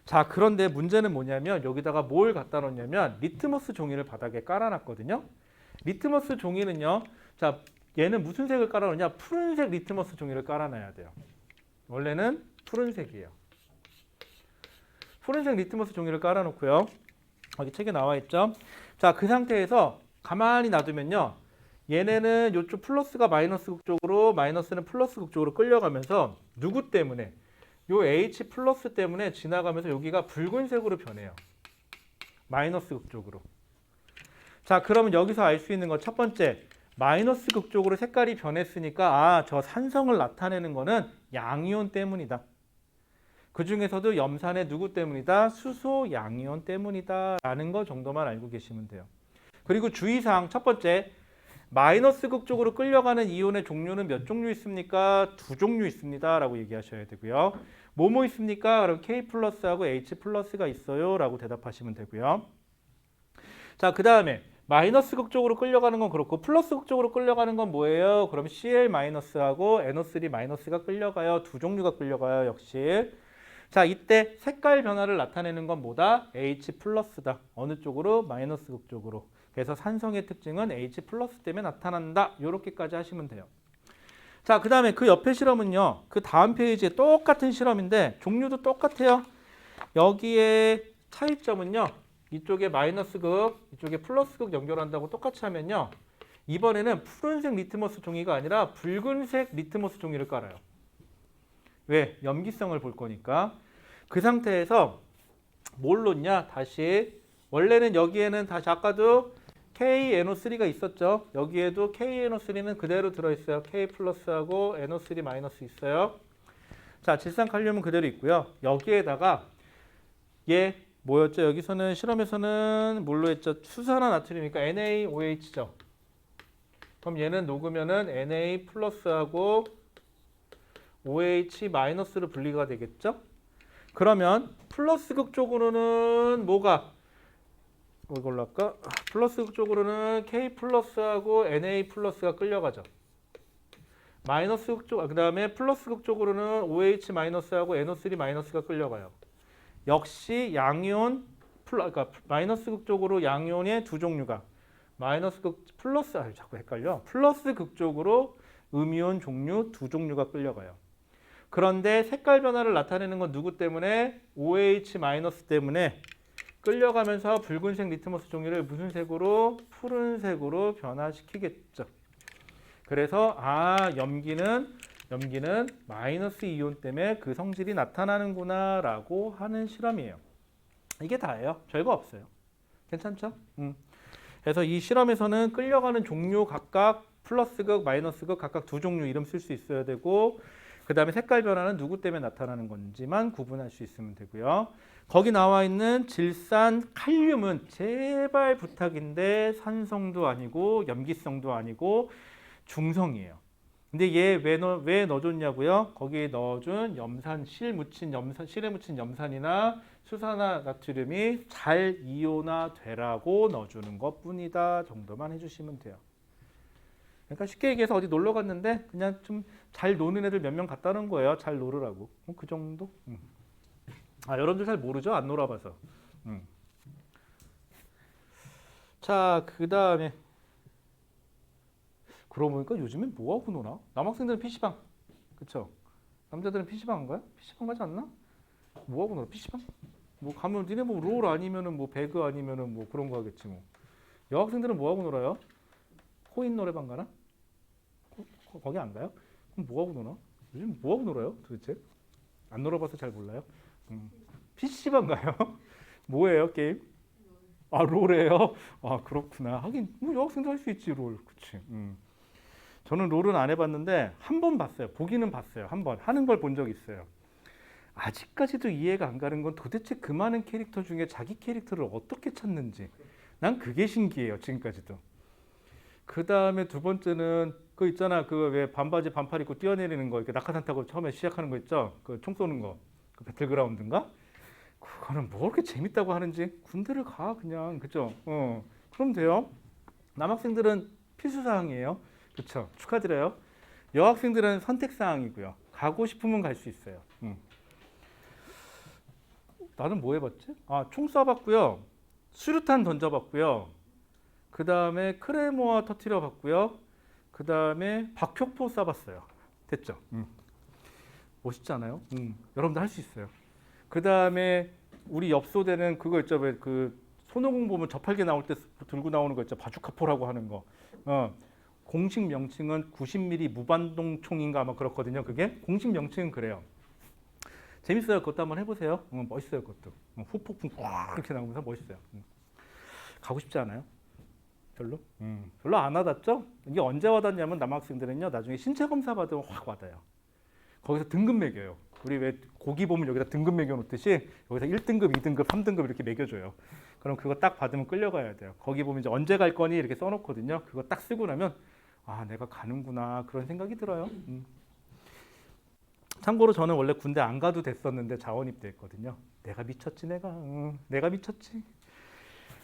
자, 그런데 문제는 뭐냐면 여기다가 뭘 갖다 놓냐면 리트머스 종이를 바닥에 깔아놨거든요. 리트머스 종이는요. 자, 얘는 무슨 색을 깔아놓냐? 푸른색 리트머스 종이를 깔아놔야 돼요. 원래는 푸른색이에요. 푸른색 리트머스 종이를 깔아놓고요. 여기 책에 나와 있죠. 자, 그 상태에서 가만히 놔두면요. 얘네는 이쪽 플러스가 마이너스 극 쪽으로, 마이너스는 플러스 극 쪽으로 끌려가면서 누구 때문에? 요 H 플러스 때문에 지나가면서 여기가 붉은색으로 변해요. 마이너스 극 쪽으로. 자, 그러면 여기서 알 수 있는 거 첫 번째, 마이너스 극쪽으로 색깔이 변했으니까 저 산성을 나타내는 거는 양이온 때문이다. 그 중에서도 염산의 누구 때문이다? 수소 양이온 때문이다 라는 거 정도만 알고 계시면 돼요. 그리고 주의사항 첫 번째, 마이너스 극쪽으로 끌려가는 이온의 종류는 몇 종류 있습니까? 2종류 있습니다 라고 얘기하셔야 되고요. 뭐뭐 있습니까? 그럼 K 플러스하고 H 플러스가 있어요 라고 대답하시면 되고요. 자, 그 다음에 마이너스 극쪽으로 끌려가는 건 그렇고 플러스 극쪽으로 끌려가는 건 뭐예요? 그럼 Cl 마이너스하고 NO3 마이너스가 끌려가요. 2종류가 끌려가요. 역시. 자, 이때 색깔 변화를 나타내는 건 뭐다? H 플러스다. 어느 쪽으로? 마이너스 극쪽으로. 그래서 산성의 특징은 H 플러스 때문에 나타난다. 이렇게까지 하시면 돼요. 자, 그 다음에 그 옆에 실험은요. 그 다음 페이지에 똑같은 실험인데 종류도 똑같아요. 여기에 차이점은요. 이쪽에 마이너스 극, 이쪽에 플러스 극 연결한다고 똑같이 하면요. 이번에는 푸른색 리트머스 종이가 아니라 붉은색 리트머스 종이를 깔아요. 왜? 염기성을 볼 거니까. 그 상태에서 뭘 놓냐? 다시 원래는 여기에는 다시 아까도 KNO3가 있었죠. 여기에도 KNO3는 그대로 들어있어요. K 플러스하고 NO3 마이너스 있어요. 자, 질산칼륨은 그대로 있고요. 여기에다가 얘 뭐였죠? 여기서는 실험에서는 뭘로 했죠? 수산화 나트륨이니까 NaOH죠. 그럼 얘는 녹으면은 Na 플러스하고 OH 마이너스로 분리가 되겠죠? 그러면 플러스 극 쪽으로는 뭐가? 이걸로 할까? 플러스 극 쪽으로는 K 플러스하고 Na 플러스가 끌려가죠. 마이너스 극 쪽, 그 다음에 플러스 극 쪽으로는 OH 마이너스하고 NO3 마이너스가 끌려가요. 역시 양이온, 그러니까 마이너스 극 쪽으로 양이온의 2종류가 마이너스 극 플러스, 자꾸 헷갈려. 플러스 극 쪽으로 음이온 종류 2종류가 끌려가요. 그런데 색깔 변화를 나타내는 건 누구 때문에? OH 마이너스 때문에 끌려가면서 붉은색 리트머스 종이를 무슨 색으로? 푸른색으로 변화시키겠죠. 그래서 염기는 마이너스 이온 때문에 그 성질이 나타나는구나 라고 하는 실험이에요. 이게 다예요. 별거 없어요. 괜찮죠? 그래서 이 실험에서는 끌려가는 종류 각각 플러스극, 마이너스극 각각 2종류 이름 쓸 수 있어야 되고 그 다음에 색깔 변화는 누구 때문에 나타나는 건지만 구분할 수 있으면 되고요. 거기 나와 있는 질산 칼륨은 제발 부탁인데 산성도 아니고 염기성도 아니고 중성이에요. 근데 얘 왜 넣어줬냐고요? 거기에 넣어준 실에 묻힌 염산이나 수산화 나트륨이 잘 이온화되라고 넣어주는 것뿐이다 정도만 해주시면 돼요. 그러니까 쉽게 얘기해서 어디 놀러 갔는데 그냥 좀 잘 노는 애들 몇 명 갖다 놓은 거예요. 잘 놀으라고. 그 정도? 여러분들 잘 모르죠? 안 놀아봐서. 자, 그 다음에 그러고 보니까 요즘엔 뭐하고 노나? 남학생들은 PC방. 그쵸? 남자들은 PC방 안 가요? PC방 가지 않나? 뭐하고 놀아? PC방? 뭐 가면 니네 뭐 롤 아니면은 뭐 배그 아니면은 뭐 그런 거 하겠지 뭐. 여학생들은 뭐하고 놀아요? 코인 노래방 가나? 거기 안 가요? 그럼 뭐하고 노나? 요즘 뭐하고 놀아요 도대체? 안 놀아봐서 잘 몰라요. PC방 가요? 뭐예요 게임? 롤이에요? 그렇구나. 하긴 뭐 여학생도 할 수 있지 롤. 그치. 저는 롤은 안 해봤는데 한 번 봤어요. 보기는 봤어요. 한 번 하는 걸 본 적 있어요. 아직까지도 이해가 안 가는 건 도대체 그 많은 캐릭터 중에 자기 캐릭터를 어떻게 찾는지 난 그게 신기해요. 지금까지도. 그 다음에 두 번째는 그 있잖아. 그 왜 반바지 반팔 입고 뛰어내리는 거 이렇게 낙하산 타고 처음에 시작하는 거 있죠. 그 총 쏘는 거. 그 배틀그라운드인가? 그거는 뭐 그렇게 재밌다고 하는지 군대를 가 그냥. 그죠? 그럼 돼요. 남학생들은 필수사항이에요. 그렇죠? 축하드려요. 여학생들은 선택사항이고요. 가고 싶으면 갈 수 있어요. 나는 뭐 해봤지? 총 쏴봤고요. 수류탄 던져봤고요. 그 다음에 크레모아 터트려 봤고요. 그 다음에 박격포 쏴봤어요. 됐죠? 멋있지 않아요? 여러분들 할 수 있어요. 그 다음에 우리 엽소대는 그거 있죠. 왜 그 손오공 보면 저팔계 나올 때 들고 나오는 거 있죠. 바주카포라고 하는 거. 공식 명칭은 90mm 무반동총인가 아마 그렇거든요. 그게 공식 명칭은 그래요. 재밌어요. 그것도 한번 해보세요. 멋있어요. 그것도. 후폭풍 꽉 이렇게 나오면서 멋있어요. 가고 싶지 않아요? 별로? 별로 안 와닿죠? 이게 언제 와닿냐면 남학생들은요 나중에 신체 검사 받으면 확 와닿아요. 거기서 등급 매겨요. 우리 왜 고기 보면 여기다 등급 매겨 놓듯이 여기서 1등급, 2등급, 3등급 이렇게 매겨줘요. 그럼 그거 딱 받으면 끌려가야 돼요. 거기 보면 이제 언제 갈 거니 이렇게 써놓거든요. 그거 딱 쓰고 나면 아 내가 가는구나 그런 생각이 들어요. 참고로 저는 원래 군대 안 가도 됐었는데 자원 입대했거든요. 내가 미쳤지 내가 미쳤지.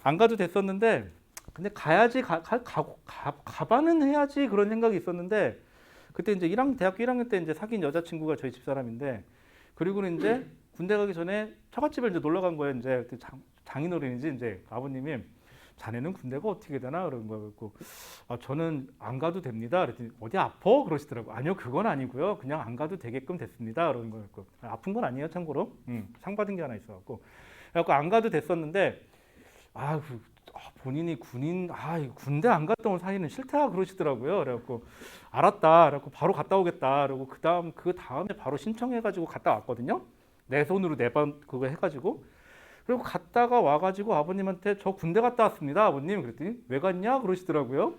안 가도 됐었는데 근데 가야지 가봐는 해야지 그런 생각이 있었는데 그때 이제 대학교 1학년 때 이제 사귄 여자친구가 저희 집사람인데 그리고는 이제 군대 가기 전에 처갓집을 이제 놀러 간 거예요. 이제 장인어른이지 이제 아버님이 자네는 군대가 어떻게 되나 그런 거였고 아, 저는 안 가도 됩니다. 그랬더니 어디 아파? 그러시더라고. 아니요 그건 아니고요. 그냥 안 가도 되게끔 됐습니다. 그런 거였고 아픈 건 아니에요 참고로. 상 받은 게 하나 있어갖고 그래갖고 안 가도 됐었는데 본인이 군대 안 갔다 온 사이는 싫다 그러시더라고요. 그래갖고 알았다. 그래갖고 바로 갔다 오겠다. 그리고 그 다음에 바로 신청해가지고 갔다 왔거든요. 내 손으로 내번 그거 해가지고 그리고 갔다가 와가지고 아버님한테 저 군대 갔다 왔습니다. 아버님 그랬더니 왜 갔냐 그러시더라고요.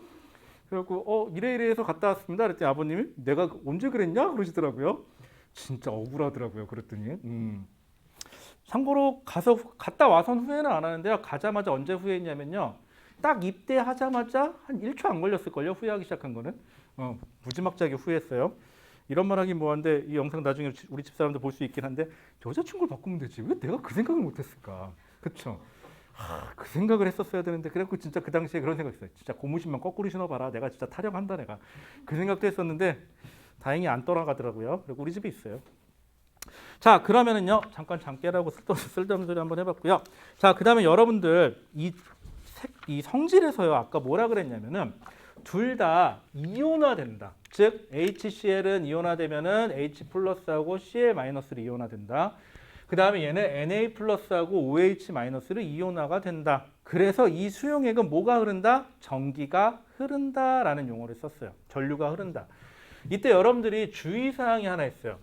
그래갖고 이래 해서 갔다 왔습니다. 그랬더니 아버님이 내가 언제 그랬냐 그러시더라고요. 진짜 억울하더라고요. 그랬더니 참고로 갔다 와선 후회는 안 하는데요. 가자마자 언제 후회했냐면요. 딱 입대하자마자 한 1초 안 걸렸을걸요. 후회하기 시작한 거는. 무지막지하게 후회했어요. 이런 말 하긴 뭐한데 이 영상 나중에 우리 집사람도 볼 수 있긴 한데 여자친구를 바꾸면 되지. 왜 내가 그 생각을 못했을까. 그쵸? 그 생각을 했었어야 되는데 그래갖고 진짜 그 당시에 그런 생각했어요. 진짜 고무신만 거꾸로 신어봐라. 내가 진짜 타령한다 내가. 그 생각도 했었는데 다행히 안 떠나가더라고요. 그리고 우리 집에 있어요. 자 그러면은요 잠깐 잠깨라고 쓸데없는 소리 한번 해봤고요. 자 그 다음에 여러분들 이 성질에서요 아까 뭐라 그랬냐면은 둘 다 이온화된다. 즉 HCl은 이온화되면은 H 플러스하고 Cl 마이너스로 이온화된다. 그 다음에 얘는 Na 플러스하고 OH 마이너스로 이온화가 된다. 그래서 이 수용액은 뭐가 흐른다? 전기가 흐른다라는 용어를 썼어요. 전류가 흐른다. 이때 여러분들이 주의사항이 하나 있어요.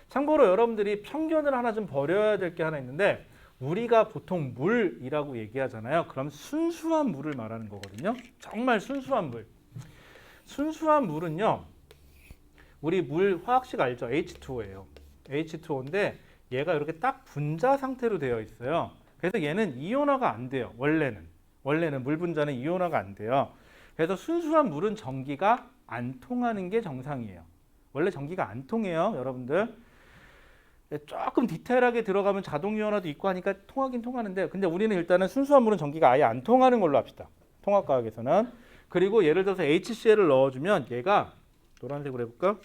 참고로 여러분들이 편견을 하나 좀 버려야 될 게 하나 있는데 우리가 보통 물이라고 얘기하잖아요. 그럼 순수한 물을 말하는 거거든요. 정말 순수한 물. 순수한 물은요. 우리 물 화학식 알죠? H2O예요. H2O인데 얘가 이렇게 딱 분자 상태로 되어 있어요. 그래서 얘는 이온화가 안 돼요. 원래는 물 분자는 이온화가 안 돼요. 그래서 순수한 물은 전기가 안 통하는 게 정상이에요. 원래 전기가 안 통해요, 여러분들. 조금 디테일하게 들어가면 자동 이온화도 있고 하니까 통하긴 통하는데 근데 우리는 일단은 순수한 물은 전기가 아예 안 통하는 걸로 합시다. 통합과학에서는. 그리고 예를 들어서 HCl을 넣어주면 얘가 노란색으로 해볼까?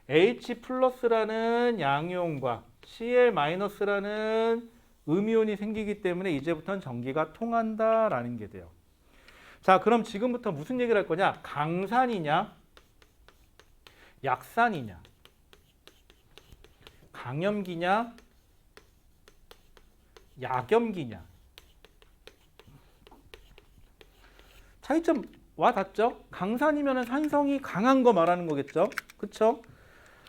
H 플러스라는 양이온과 Cl 마이너스라는 음이온이 생기기 때문에 이제부터는 전기가 통한다라는 게 돼요. 자 그럼 지금부터 무슨 얘기를 할 거냐? 강산이냐? 약산이냐? 강염기냐? 약염기냐? 차이점 와 닿죠? 강산이면 산성이 강한 거 말하는 거겠죠? 그쵸?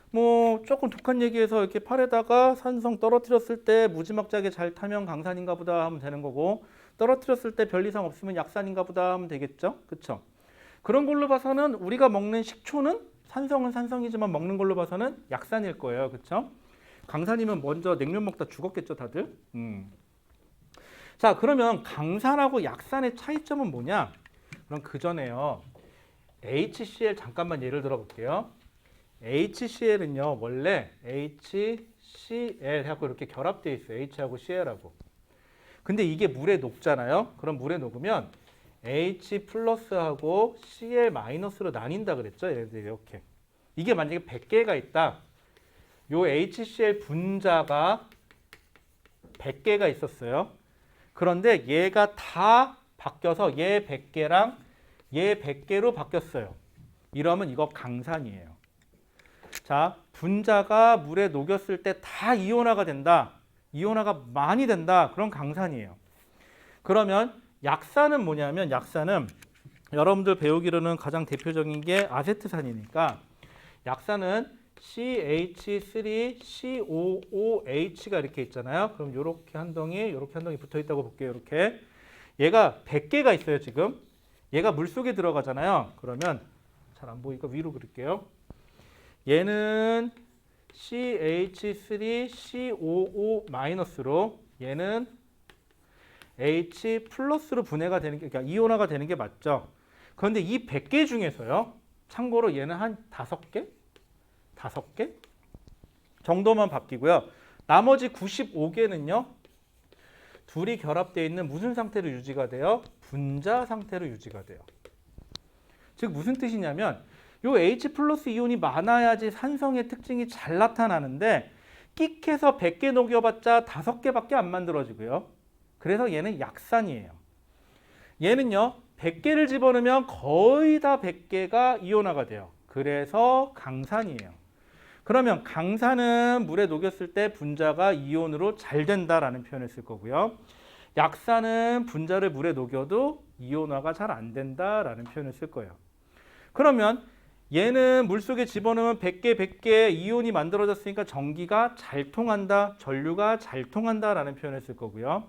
뭐 조금 독한 얘기해서 이렇게 팔에다가 산성 떨어뜨렸을 때 무지막지하게 잘 타면 강산인가 보다 하면 되는 거고 떨어뜨렸을 때 별 이상 없으면 약산인가 보다 하면 되겠죠? 그쵸? 그런 걸로 봐서는 우리가 먹는 식초는 산성은 산성이지만 먹는 걸로 봐서는 약산일 거예요. 그쵸? 강산이면 먼저 냉면 먹다 죽었겠죠, 다들? 자, 그러면 강산하고 약산의 차이점은 뭐냐? 그럼 그 전에요. HCl 잠깐만 예를 들어 볼게요. HCl은요, 원래 HCl 하고 이렇게 결합되어 있어요. H하고 Cl하고. 근데 이게 물에 녹잖아요. 그럼 물에 녹으면 H 플러스하고 Cl 마이너스로 나뉜다 그랬죠? 이렇게. 이게 만약에 100개가 있다. 요 HCl 분자가 100개가 있었어요. 그런데 얘가 다 바뀌어서 얘 100개랑 얘 100개로 바뀌었어요. 이러면 이거 강산이에요. 자, 분자가 물에 녹였을 때 다 이온화가 된다. 이온화가 많이 된다. 그럼 강산이에요. 그러면 약산은 뭐냐면 약산은 여러분들 배우기로는 가장 대표적인 게 아세트산이니까 약산은 CH3COOH가 이렇게 있잖아요. 그럼 이렇게 한 덩이 붙어 있다고 볼게요. 이렇게. 얘가 100개가 있어요, 지금. 얘가 물속에 들어가잖아요. 그러면 잘 안 보이니까 위로 그릴게요. 얘는 CH3COO-로 얘는 H 플러스로 분해가 되는 게, 그러니까 이온화가 되는 게 맞죠. 그런데 이 100개 중에서요. 참고로 얘는 한 5개? 5개? 정도만 바뀌고요. 나머지 95개는요. 둘이 결합되어 있는 무슨 상태로 유지가 돼요? 분자 상태로 유지가 돼요. 즉 무슨 뜻이냐면 요 H 플러스 이온이 많아야지 산성의 특징이 잘 나타나는데 끽해서 100개 녹여봤자 5개밖에 안 만들어지고요. 그래서 얘는 약산이에요. 얘는요. 100개를 집어넣으면 거의 다 100개가 이온화가 돼요. 그래서 강산이에요. 그러면 강산은 물에 녹였을 때 분자가 이온으로 잘 된다라는 표현을 쓸 거고요. 약산은 분자를 물에 녹여도 이온화가 잘 안 된다라는 표현을 쓸 거예요. 그러면 얘는 물속에 집어넣으면 100개 이온이 만들어졌으니까 전기가 잘 통한다, 전류가 잘 통한다라는 표현을 쓸 거고요.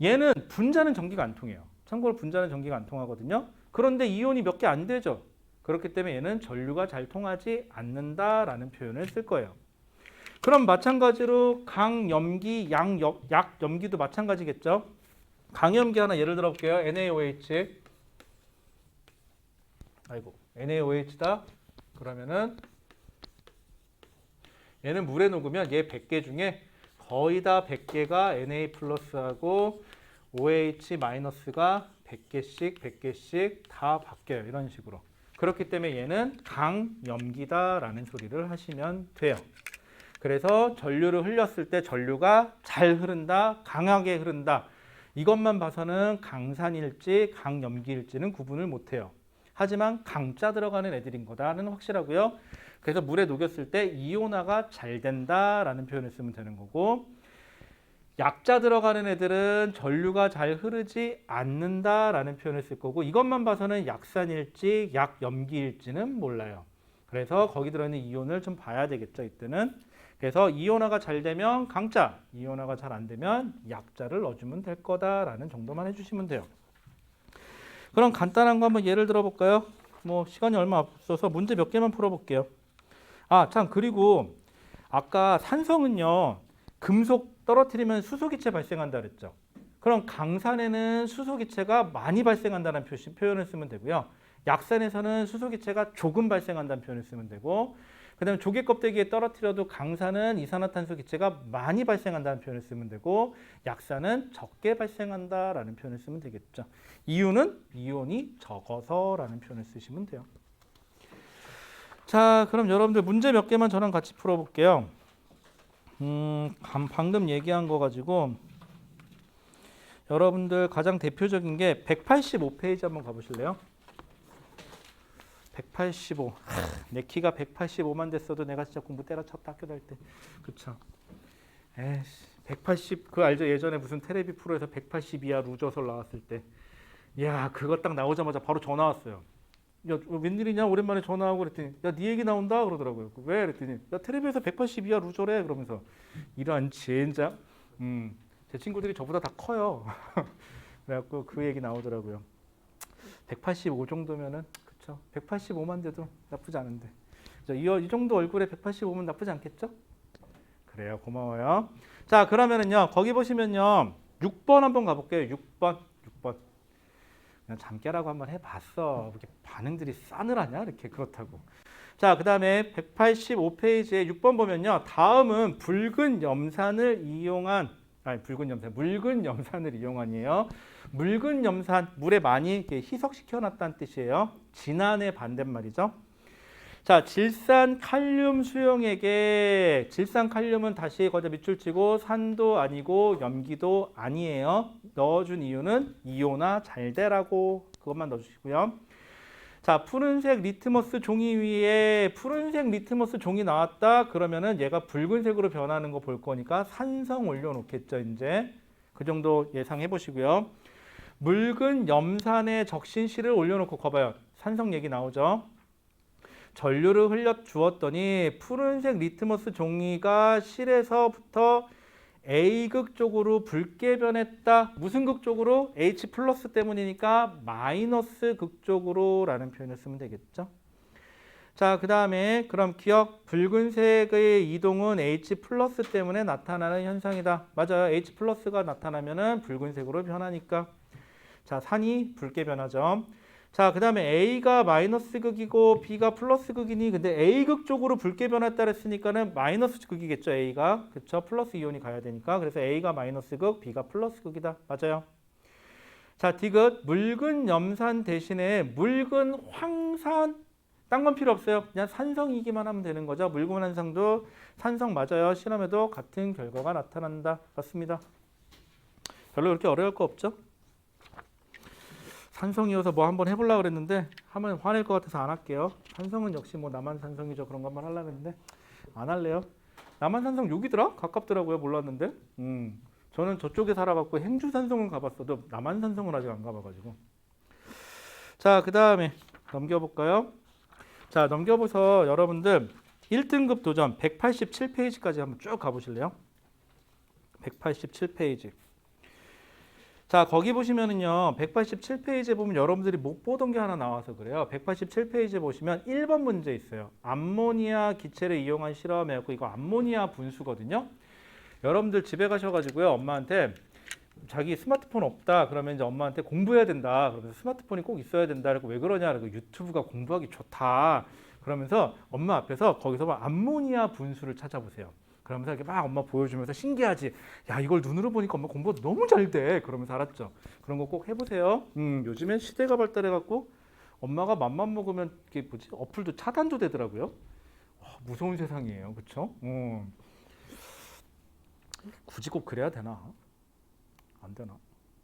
얘는 분자는 전기가 안 통해요. 참고로 분자는 전기가 안 통하거든요. 그런데 이온이 몇 개 안 되죠. 그렇기 때문에 얘는 전류가 잘 통하지 않는다라는 표현을 쓸 거예요. 그럼 마찬가지로 강염기, 약염기도 마찬가지겠죠. 강염기 하나 예를 들어 볼게요. NaOH. NaOH다. 그러면은 얘는 물에 녹으면 얘 100개 중에 거의 다 100개가 Na 플러스하고 OH 마이너스가 100개씩 다 바뀌어요. 이런 식으로. 그렇기 때문에 얘는 강염기다라는 소리를 하시면 돼요. 그래서 전류를 흘렸을 때 전류가 잘 흐른다, 강하게 흐른다. 이것만 봐서는 강산일지 강염기일지는 구분을 못해요. 하지만 강자 들어가는 애들인 거다는 확실하고요. 그래서 물에 녹였을 때 이온화가 잘 된다라는 표현을 쓰면 되는 거고, 약자 들어가는 애들은 전류가 잘 흐르지 않는다라는 표현을 쓸 거고, 이것만 봐서는 약산일지 약염기일지는 몰라요. 그래서 거기 들어있는 이온을 좀 봐야 되겠죠, 이때는. 그래서 이온화가 잘 되면 강자, 이온화가 잘 안 되면 약자를 넣어주면 될 거다라는 정도만 해주시면 돼요. 그럼 간단한 거 한번 예를 들어 볼까요? 뭐 시간이 얼마 없어서 문제 몇 개만 풀어볼게요. 아, 참, 그리고 아까 산성은요, 금속 떨어뜨리면 수소기체 발생한다 그랬죠. 그럼 강산에는 수소기체가 많이 발생한다는 표현을 쓰면 되고요. 약산에서는 수소기체가 조금 발생한다는 표현을 쓰면 되고, 그 다음에 조개 껍데기에 떨어뜨려도 강산은 이산화탄소 기체가 많이 발생한다는 표현을 쓰면 되고, 약산은 적게 발생한다라는 표현을 쓰면 되겠죠. 이유는 이온이 적어서라는 표현을 쓰시면 돼요. 자, 그럼 여러분들 문제 몇 개만 저랑 같이 풀어볼게요. 방금 얘기한 거 가지고 여러분들 가장 대표적인 게 185페이지 한번 가보실래요? 185. 내 키가 185만 됐어도 내가 진짜 공부 때려쳤다 학교 다닐 때. 그쵸? 에이씨, 180 그거 알죠? 예전에 무슨 테레비 프로에서 180 이하 루저설 나왔을 때. 야, 그거 딱 나오자마자 바로 전화 왔어요. 야, 웬일이냐? 오랜만에 전화하고 그랬더니 야, 네 얘기 나온다 그러더라고요. 왜? 그랬더니 야, 텔레비에서 180 이하 루저래 그러면서 이런 젠장. 제 친구들이 저보다 다 커요. 그래갖고 그 얘기 나오더라고요. 185 정도면은 그쵸? 185만 돼도 나쁘지 않은데. 이 정도 얼굴에 185면 나쁘지 않겠죠? 그래요. 고마워요. 자, 그러면은요. 거기 보시면요. 6번 한번 가볼게요. 6번. 그냥 잠깨라고 한번 해봤어. 이렇게 반응들이 싸늘하냐? 이렇게 그렇다고. 자, 그 다음에 185페이지에 6번 보면요. 다음은 붉은 염산을 이용한, 묽은 염산을 이용한이에요. 묽은 염산, 물에 많이 이렇게 희석시켜놨다는 뜻이에요. 진한의 반대말이죠. 자, 질산 칼륨 수용액에 질산 칼륨은 다시 거기다 밑줄 치고 산도 아니고 염기도 아니에요. 넣어준 이유는 이온화 잘 되라고 그것만 넣어주시고요. 자, 푸른색 리트머스 종이 위에 푸른색 리트머스 종이 나왔다. 그러면은 얘가 붉은색으로 변하는 거 볼 거니까 산성 올려놓겠죠. 이제 그 정도 예상해 보시고요. 묽은 염산의 적신실을 올려놓고 거봐요. 산성 얘기 나오죠. 전류를 흘려 주었더니 푸른색 리트머스 종이가 실에서부터 A극 쪽으로 붉게 변했다. 무슨 극 쪽으로? H 플러스 때문이니까 마이너스 극 쪽으로 라는 표현을 쓰면 되겠죠. 자, 그 다음에 그럼 기억, 붉은색의 이동은 H 플러스 때문에 나타나는 현상이다. 맞아요. H 플러스가 나타나면은 붉은색으로 변하니까. 자, 산이 붉게 변하죠. 자, 그 다음에 A가 마이너스 극이고 B가 플러스 극이니 근데 A극 쪽으로 붉게 변했다 그랬으니까는 마이너스 극이겠죠. A가. 그렇죠. 플러스 이온이 가야 되니까. 그래서 A가 마이너스 극, B가 플러스 극이다. 맞아요. 자, 디귿, 묽은 염산 대신에 묽은 황산. 딴 건 필요 없어요. 그냥 산성이기만 하면 되는 거죠. 묽은 환상도 산성 맞아요. 실험에도 같은 결과가 나타난다. 맞습니다. 별로 그렇게 어려울 거 없죠? 산성이어서 뭐 한번 해보려고 그랬는데 하면 화낼 것 같아서 안 할게요. 산성은 역시 뭐 남한산성이죠. 그런 것만 하려고 했는데 안 할래요. 남한산성 여기더라? 가깝더라고요. 몰랐는데. 저는 저쪽에 살아갖고 행주산성은 가봤어도 남한산성은 아직 안 가봐가지고. 자, 그 다음에 넘겨볼까요? 자, 넘겨보서 여러분들 1등급 도전 187페이지까지 한번 쭉 가보실래요? 187페이지. 자, 거기 보시면은요, 187페이지에 보면 여러분들이 못 보던 게 하나 나와서 그래요. 187페이지에 보시면 1번 문제 있어요. 암모니아 기체를 이용한 실험이었고, 이거 암모니아 분수거든요. 여러분들 집에 가셔가지고요, 엄마한테 자기 스마트폰 없다 그러면 이제 엄마한테 공부해야 된다 그러면서 스마트폰이 꼭 있어야 된다 그러고 왜 그러냐 그러고 유튜브가 공부하기 좋다 그러면서 엄마 앞에서 거기서 막 암모니아 분수를 찾아보세요. 그러면서 이렇게 막 엄마 보여주면서 신기하지. 야, 이걸 눈으로 보니까 엄마 공부가 너무 잘 돼. 그러면서 알았죠. 그런 거 꼭 해보세요. 요즘엔 시대가 발달해갖고 엄마가 맘만 먹으면 이게 뭐지? 어플도 차단도 되더라고요. 무서운 세상이에요. 그렇죠? 굳이 꼭 그래야 되나? 안 되나?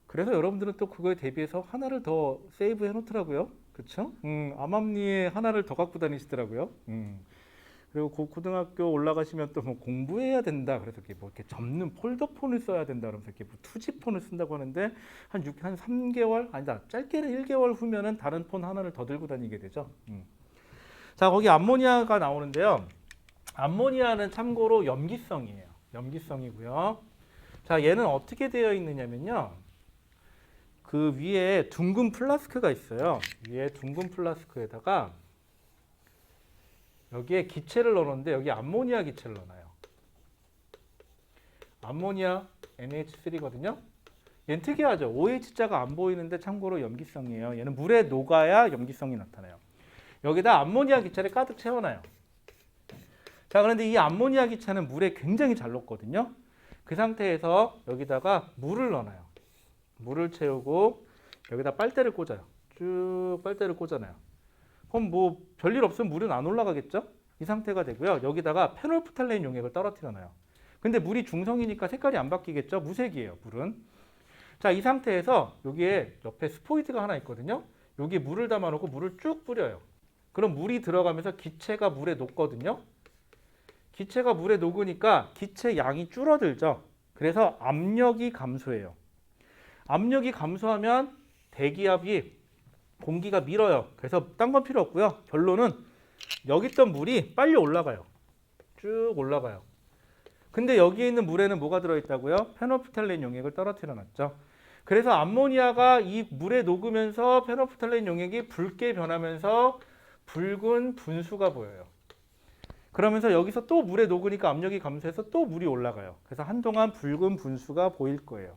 그래서 여러분들은 또 그거에 대비해서 하나를 더 세이브 해놓더라고요. 그렇죠? 암암리에 하나를 더 갖고 다니시더라고요. 그리고 고등학교 올라가시면 또 뭐 공부해야 된다. 그래서 이렇게 뭐 이렇게 접는 폴더폰을 써야 된다. 그러면서 이렇게 뭐 투지폰을 쓴다고 하는데 한 3개월 아니다. 짧게는 1개월 후면은 다른 폰 하나를 더 들고 다니게 되죠. 자, 거기 암모니아가 나오는데요. 암모니아는 참고로 염기성이에요. 염기성이고요. 자, 얘는 어떻게 되어 있느냐면요. 그 위에 둥근 플라스크가 있어요. 위에 둥근 플라스크에다가 여기에 기체를 넣었는데 여기 암모니아 기체를 넣어요. 암모니아 NH3거든요. 얘는 특이하죠. OH자가 안 보이는데 참고로 염기성이에요. 얘는 물에 녹아야 염기성이 나타나요. 여기다 암모니아 기체를 가득 채워놔요. 자, 그런데 이 암모니아 기체는 물에 굉장히 잘 녹거든요. 그 상태에서 여기다가 물을 넣어놔요. 물을 채우고 여기다 빨대를 꽂아요. 쭉 빨대를 꽂아놔요. 그럼 뭐 별일 없으면 물은 안 올라가겠죠? 이 상태가 되고요. 여기다가 페놀프탈레인 용액을 떨어뜨려 놔요. 근데 물이 중성이니까 색깔이 안 바뀌겠죠? 무색이에요, 물은. 자, 이 상태에서 여기에 옆에 스포이드가 하나 있거든요. 여기에 물을 담아놓고 물을 쭉 뿌려요. 그럼 물이 들어가면서 기체가 물에 녹거든요. 기체가 물에 녹으니까 기체 양이 줄어들죠. 그래서 압력이 감소해요. 압력이 감소하면 대기압이 공기가 밀어요. 그래서 딴 건 필요 없고요. 결론은 여기 있던 물이 빨리 올라가요. 쭉 올라가요. 근데 여기에 있는 물에는 뭐가 들어있다고요? 페놀프탈레인 용액을 떨어뜨려 놨죠. 그래서 암모니아가 이 물에 녹으면서 페놀프탈레인 용액이 붉게 변하면서 붉은 분수가 보여요. 그러면서 여기서 또 물에 녹으니까 압력이 감소해서 또 물이 올라가요. 그래서 한동안 붉은 분수가 보일 거예요.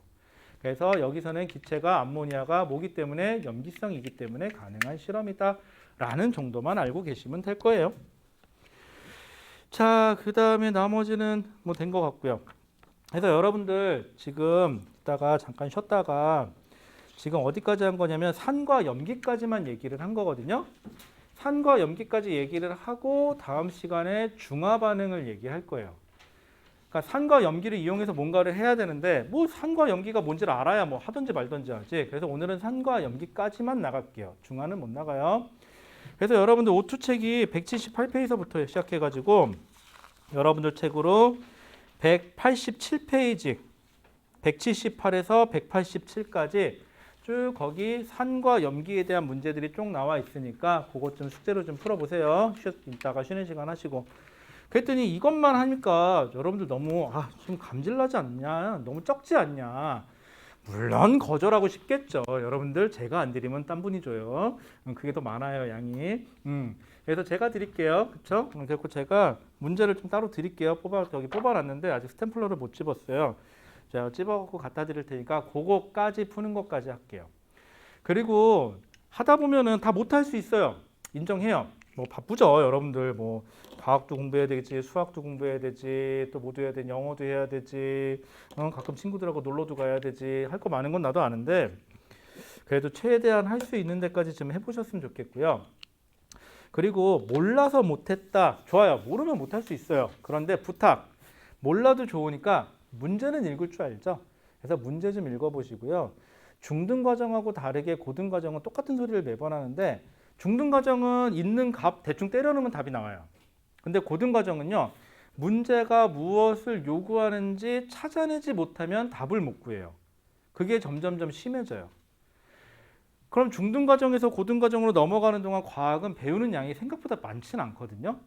그래서 여기서는 기체가 암모니아가 뭐기 때문에 염기성이기 때문에 가능한 실험이다 라는 정도만 알고 계시면 될 거예요. 자, 그 다음에 나머지는 뭐 된 것 같고요. 그래서 여러분들 지금 이따가 잠깐 쉬었다가 지금 어디까지 한 거냐면 산과 염기까지만 얘기를 한 거거든요. 산과 염기까지 얘기를 하고 다음 시간에 중화 반응을 얘기할 거예요. 그러니까 산과 염기를 이용해서 뭔가를 해야 되는데 뭐 산과 염기가 뭔지를 알아야 뭐 하든지 말든지 하지. 그래서 오늘은 산과 염기까지만 나갈게요. 중화는 못 나가요. 그래서 여러분들 오투책이 178페이지부터 시작해가지고 여러분들 책으로 187페이지 178에서 187까지 쭉 거기 산과 염기에 대한 문제들이 쭉 나와 있으니까 그것 좀 숙제로 좀 풀어보세요. 이따가 쉬는 시간 하시고. 그랬더니 이것만 하니까 여러분들 너무 좀 감질나지 않냐? 너무 적지 않냐? 물론 거절하고 싶겠죠. 여러분들 제가 안 드리면 딴 분이 줘요. 그게 더 많아요, 양이. 그래서 제가 드릴게요. 그렇죠? 그래서 제가 문제를 좀 따로 드릴게요. 여기 뽑아놨는데 아직 스탬플러를 못 집었어요. 제가 집어갖고 갖다 드릴 테니까 그거까지 푸는 것까지 할게요. 그리고 하다 보면은 다 못할 수 있어요. 인정해요. 뭐 바쁘죠, 여러분들. 뭐 과학도 공부해야 되지, 수학도 공부해야 되지, 또 모두 해야 되지, 영어도 해야 되지, 가끔 친구들하고 놀러도 가야 되지. 할 거 많은 건 나도 아는데 그래도 최대한 할 수 있는 데까지 좀 해보셨으면 좋겠고요. 그리고 몰라서 못했다. 좋아요. 모르면 못할 수 있어요. 그런데 부탁. 몰라도 좋으니까 문제는 읽을 줄 알죠. 그래서 문제 좀 읽어보시고요. 중등 과정하고 다르게 고등 과정은 똑같은 소리를 매번 하는데 중등 과정은 있는 값 대충 때려 넣으면 답이 나와요. 근데 고등 과정은요. 문제가 무엇을 요구하는지 찾아내지 못하면 답을 못 구해요. 그게 점점점 심해져요. 그럼 중등 과정에서 고등 과정으로 넘어가는 동안 과학은 배우는 양이 생각보다 많지는 않거든요.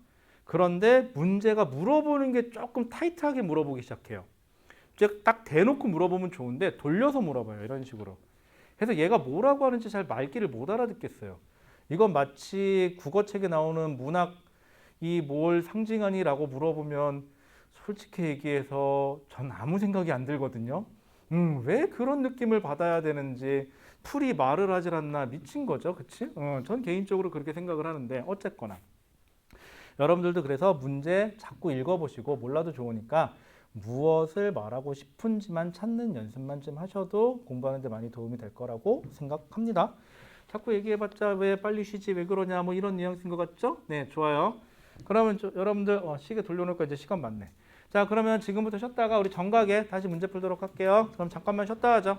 그런데 문제가 물어보는 게 조금 타이트하게 물어보기 시작해요. 이제 딱 대놓고 물어보면 좋은데 돌려서 물어봐요. 이런 식으로. 그래서 얘가 뭐라고 하는지 잘 말귀를 못 알아듣겠어요. 이건 마치 국어책에 나오는 문학이 뭘 상징하니라고 물어보면 솔직히 얘기해서 전 아무 생각이 안 들거든요. 왜 그런 느낌을 받아야 되는지 풀이 말을 하질 않나 미친 거죠. 그치? 전 개인적으로 그렇게 생각을 하는데 어쨌거나 여러분들도 그래서 문제 자꾸 읽어보시고 몰라도 좋으니까 무엇을 말하고 싶은지만 찾는 연습만 좀 하셔도 공부하는 데 많이 도움이 될 거라고 생각합니다. 자꾸 얘기해봤자 왜 빨리 쉬지 왜 그러냐 뭐 이런 뉘앙스인 것 같죠? 네, 좋아요. 그러면 여러분들 시계 돌려놓을까 이제 시간 많네. 자, 그러면 지금부터 쉬었다가 우리 정각에 다시 문제 풀도록 할게요. 그럼 잠깐만 쉬었다 하죠.